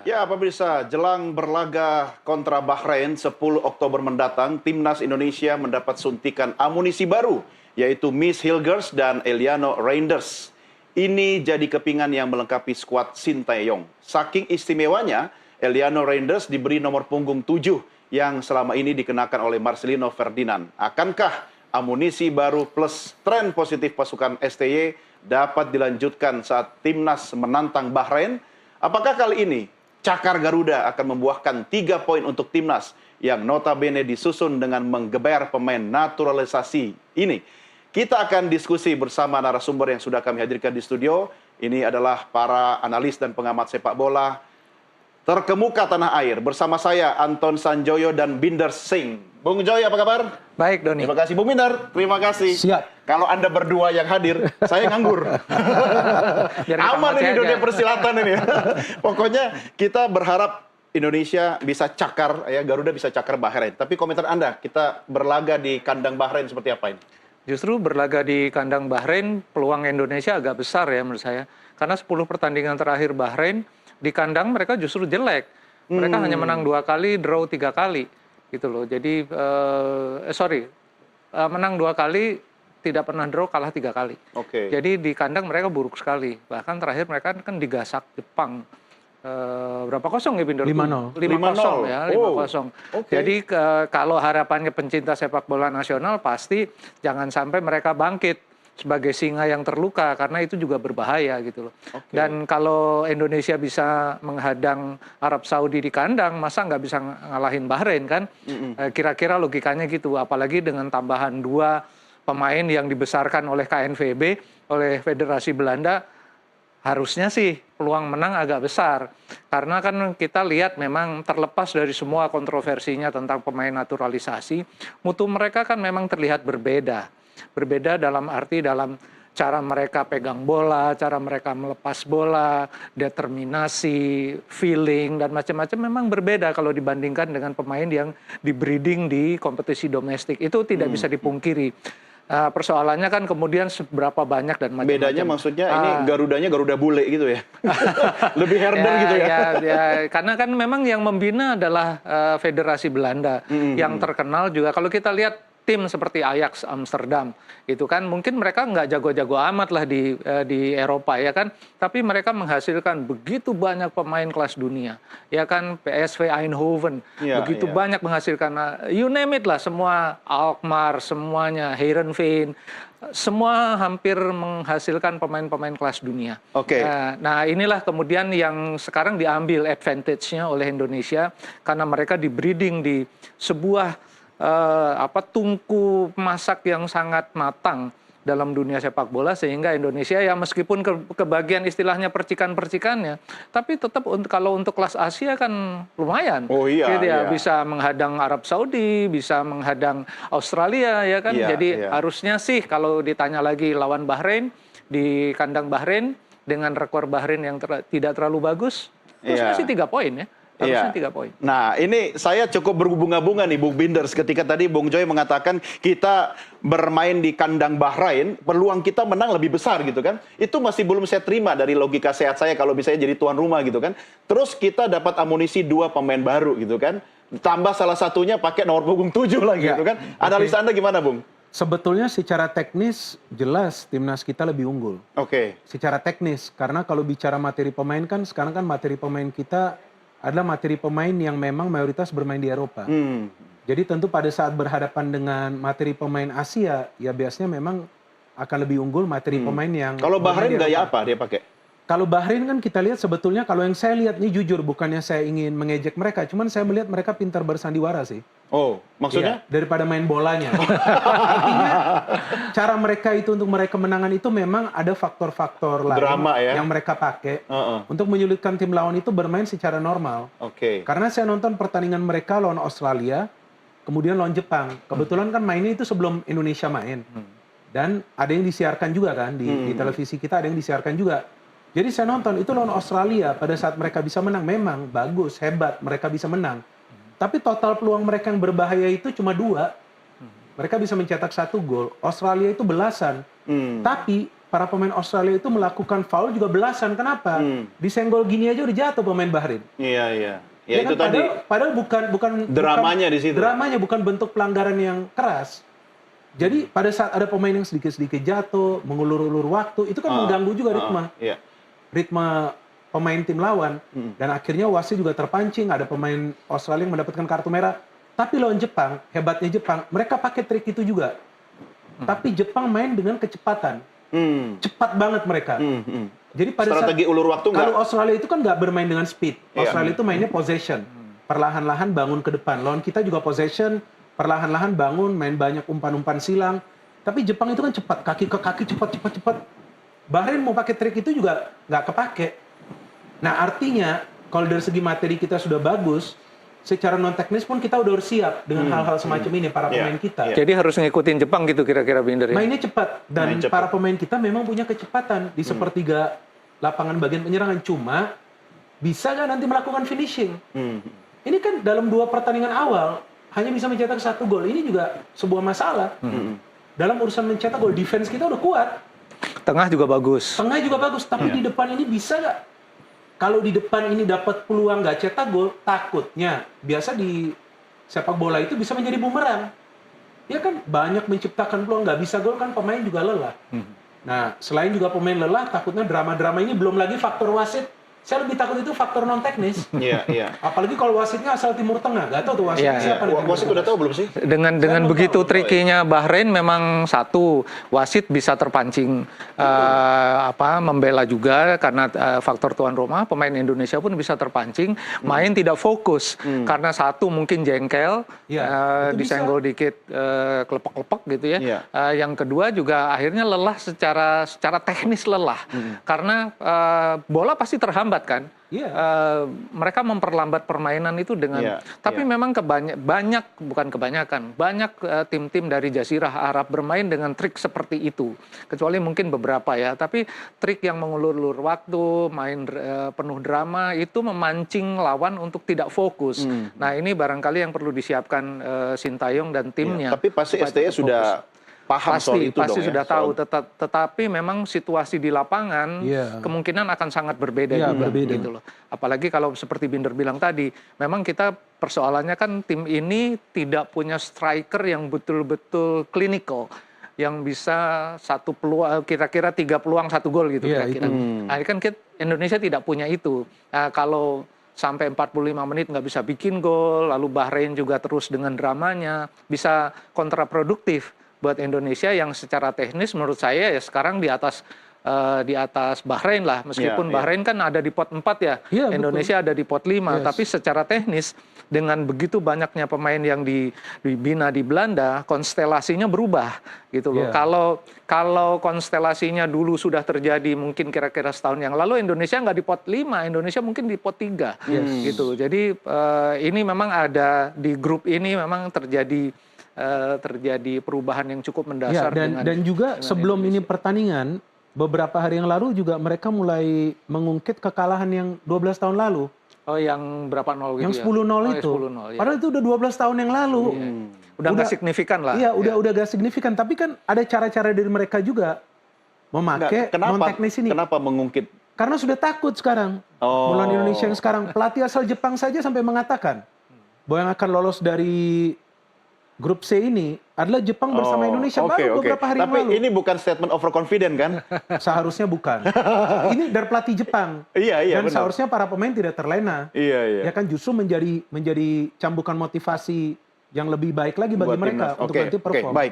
Ya, pemirsa, jelang berlaga kontra Bahrain 10 Oktober mendatang, Timnas Indonesia mendapat suntikan amunisi baru, yaitu Miss Hilgers dan Eliano Reinders. Ini jadi kepingan yang melengkapi skuad Sinteyong. Saking istimewanya, Eliano Reinders diberi nomor punggung 7 yang selama ini dikenakan oleh Marcelino Ferdinand. Akankah amunisi baru plus tren positif pasukan STY dapat dilanjutkan saat Timnas menantang Bahrain? Apakah kali ini Cakar Garuda akan membuahkan 3 poin untuk Timnas yang notabene disusun dengan menggeber pemain naturalisasi ini? Kita akan diskusi bersama narasumber yang sudah kami hadirkan di studio. Ini adalah para analis dan pengamat sepak bola terkemuka tanah air. Bersama saya Anton Sanjoyo dan Binder Singh. Bung Joy, apa kabar? Baik, Doni. Terima kasih, Bung Binder. Terima kasih. Siap. Kalau Anda berdua yang hadir, saya nganggur. Aman ini dunia persilatan ini. Pokoknya kita berharap Indonesia bisa cakar, ya Garuda bisa cakar Bahrain. Tapi komentar Anda, kita berlaga di kandang Bahrain seperti apa ini? Justru berlaga di kandang Bahrain, peluang Indonesia agak besar ya menurut saya. Karena 10 pertandingan terakhir Bahrain, di kandang mereka justru jelek. Mereka hanya menang 2 kali, draw 3 kali. Gitu loh. Jadi, menang 2 kali, tidak pernah draw, kalah 3 kali. Jadi di kandang mereka buruk sekali. Bahkan terakhir mereka kan digasak Jepang. Berapa kosong ya, Binder? 5-0. 5-0 ya, 5-0. Jadi kalau harapannya pencinta sepak bola nasional, pasti jangan sampai mereka bangkit sebagai singa yang terluka, karena itu juga berbahaya gitu loh. Dan kalau Indonesia bisa menghadang Arab Saudi di kandang, masa nggak bisa ngalahin Bahrain kan? Kira-kira logikanya gitu. Apalagi dengan tambahan 2 pemain yang dibesarkan oleh KNVB, oleh Federasi Belanda, harusnya sih peluang menang agak besar. Karena kan kita lihat memang terlepas dari semua kontroversinya tentang pemain naturalisasi, mutu mereka kan memang terlihat berbeda. Berbeda dalam arti dalam cara mereka pegang bola, cara mereka melepas bola, determinasi, feeling, dan macam-macam memang berbeda kalau dibandingkan dengan pemain yang di-breeding di kompetisi domestik. Itu tidak bisa dipungkiri. Persoalannya kan kemudian seberapa banyak dan macam-macam. Bedanya maksudnya ini Garudanya Garuda bule gitu ya? Lebih herder gitu ya? Karena kan memang yang membina adalah Federasi Belanda. Yang terkenal juga, kalau kita lihat tim seperti Ajax Amsterdam, itu kan mungkin mereka nggak jago-jago amat lah di Eropa ya kan, tapi mereka menghasilkan begitu banyak pemain kelas dunia, ya kan, PSV Eindhoven, begitu banyak menghasilkan, you name it lah, semua Alkmaar, semuanya, Heerenveen, semua hampir menghasilkan pemain-pemain kelas dunia. Nah inilah kemudian yang sekarang diambil advantage-nya oleh Indonesia, karena mereka di-breeding di sebuah tungku masak yang sangat matang dalam dunia sepak bola, sehingga Indonesia ya meskipun kebagian istilahnya percikan-percikannya, tapi tetap kalau untuk kelas Asia kan lumayan. Bisa menghadang Arab Saudi, bisa menghadang Australia ya kan. Jadi harusnya sih kalau ditanya lagi lawan Bahrain di kandang Bahrain dengan rekor Bahrain yang tidak terlalu bagus, harusnya sih 3 poin ya. Harusnya 3 poin. Nah, ini saya cukup berbunga-bunga nih, Bung Binders. Ketika tadi Bung Joy mengatakan kita bermain di kandang Bahrain, peluang kita menang lebih besar gitu kan. Itu masih belum saya terima dari logika sehat saya kalau bisa jadi tuan rumah gitu kan. Terus kita dapat amunisi 2 pemain baru gitu kan. Tambah salah satunya pakai nomor punggung 7 lagi gitu kan. Analisa Anda gimana, Bung? Sebetulnya secara teknis jelas timnas kita lebih unggul. Secara teknis, karena kalau bicara materi pemain kan sekarang kan materi pemain kita adalah materi pemain yang memang mayoritas bermain di Eropa. Jadi tentu pada saat berhadapan dengan materi pemain Asia, ya biasanya memang akan lebih unggul materi pemain yang... Kalau Bahrain gaya apa dia pakai? Kalau Bahrain kan kita lihat sebetulnya, kalau yang saya lihat, ini jujur bukannya saya ingin mengejek mereka, cuman saya melihat mereka pintar bersandiwara sih. Maksudnya? Daripada main bolanya. Artinya cara mereka itu untuk meraih kemenangan itu memang ada faktor-faktor lain yang mereka pakai untuk menyulitkan tim lawan itu bermain secara normal. Karena saya nonton pertandingan mereka lawan Australia, kemudian lawan Jepang. Kebetulan kan mainnya itu sebelum Indonesia main. Dan ada yang disiarkan juga kan, di televisi kita ada yang disiarkan juga. Jadi saya nonton itu lawan Australia, pada saat mereka bisa menang, memang bagus, hebat, mereka bisa menang. Tapi total peluang mereka yang berbahaya itu cuma 2. Mereka bisa mencetak 1 gol. Australia itu belasan. Tapi para pemain Australia itu melakukan foul juga belasan. Kenapa? Disenggol gini aja udah jatuh pemain Bahrain. Iya, iya. Ya itu kan, tadi. Padahal bukan Dramanya di situ. Dramanya bukan bentuk pelanggaran yang keras. Jadi pada saat ada pemain yang sedikit-sedikit jatuh, mengulur-ulur waktu, itu kan mengganggu juga ritme pemain tim lawan. Dan akhirnya wasit juga terpancing, ada pemain Australia yang mendapatkan kartu merah. Tapi lawan Jepang, hebatnya Jepang, mereka pakai trik itu juga. Tapi Jepang main dengan kecepatan. Cepat banget mereka. Jadi pada strategi ulur waktu kalau Australia itu kan nggak bermain dengan speed. Australia itu mainnya possession. Perlahan-lahan bangun ke depan. Lawan kita juga possession, perlahan-lahan bangun, main banyak umpan-umpan silang. Tapi Jepang itu kan cepat, kaki ke kaki cepat. Bahrain mau pakai trik itu juga nggak kepake. Nah artinya kalau dari segi materi kita sudah bagus, secara non teknis pun kita udah siap dengan hal-hal semacam ini para pemain kita. Jadi harus ngikutin Jepang gitu kira-kira Binder ya. Mainnya cepat dan para pemain kita memang punya kecepatan di sepertiga lapangan bagian penyerangan, cuma bisa nggak nanti melakukan finishing? Ini kan dalam 2 pertandingan awal hanya bisa mencetak 1 gol. Ini juga sebuah masalah. Dalam urusan mencetak gol, defense kita udah kuat. Tengah juga bagus. Tapi di depan ini bisa nggak? Kalau di depan ini dapat peluang nggak cetak gol, takutnya biasa di sepak bola itu bisa menjadi bumerang. Ya kan banyak menciptakan peluang nggak bisa gol kan pemain juga lelah. Nah selain juga pemain lelah, takutnya drama-drama ini belum lagi faktor wasit. Saya lebih takut itu faktor non teknis. Iya. Apalagi kalau wasitnya asal Timur Tengah, nggak tahu tuh wasitnya siapa. Wasit udah tahu belum sih? Dengan begitu trikinya Bahrain memang satu wasit bisa terpancing membela juga karena faktor tuan rumah, pemain Indonesia pun bisa terpancing main tidak fokus karena satu mungkin jengkel, disenggol dikit kelepek-kelepek gitu ya. Yang kedua juga akhirnya lelah secara teknis lelah karena bola pasti terhambat kan. Mereka memperlambat permainan itu dengan tapi memang banyak tim-tim dari Jazirah Arab bermain dengan trik seperti itu, kecuali mungkin beberapa ya, tapi trik yang mengulur-ulur waktu, main penuh drama itu memancing lawan untuk tidak fokus. Nah ini barangkali yang perlu disiapkan Sintayong dan timnya. Tapi pasti STY sudah paham soal itu pasti dong, sudah tahu, tetapi memang situasi di lapangan kemungkinan akan sangat berbeda juga gitu loh. Apalagi kalau seperti Binder bilang tadi, memang kita persoalannya kan tim ini tidak punya striker yang betul-betul clinical, yang bisa satu peluang kira-kira 3 peluang 1 gol gitu kira-kira. Nah, kan Indonesia tidak punya itu. Nah, kalau sampai 45 menit nggak bisa bikin gol, lalu Bahrain juga terus dengan dramanya, bisa kontraproduktif buat Indonesia yang secara teknis menurut saya ya sekarang di atas Bahrain lah, meskipun Bahrain kan ada di pot 4 ya, Indonesia ada di pot 5, tapi secara teknis dengan begitu banyaknya pemain yang dibina di Belanda, konstelasinya berubah gitu loh. Kalau konstelasinya dulu sudah terjadi mungkin kira-kira setahun yang lalu, Indonesia nggak di pot 5, Indonesia mungkin di pot 3 gitu. Jadi ini memang ada di grup ini memang terjadi perubahan yang cukup mendasar. Dan juga sebelum Indonesia. Ini pertandingan, beberapa hari yang lalu juga mereka mulai mengungkit kekalahan yang 12 tahun lalu. Oh, yang berapa nol gitu? Yang 10-0 itu. 10-0, Padahal itu udah 12 tahun yang lalu. Udah nggak signifikan lah. Iya, udah nggak signifikan. Tapi kan ada cara-cara dari mereka juga memakai non-teknis ini. Kenapa mengungkit? Karena sudah takut sekarang. Melawan Indonesia yang sekarang. Pelatih asal Jepang saja sampai mengatakan bahwa yang akan lolos dari grup C ini adalah Jepang bersama Indonesia baru beberapa hari Tapi lalu. Ini bukan statement overconfident kan? Seharusnya bukan. Ini dari pelatih Jepang. Dan benar. Seharusnya para pemain tidak terlena. Ya kan justru menjadi cambukan motivasi yang lebih baik lagi bagi mereka untuk nanti perform. Baik.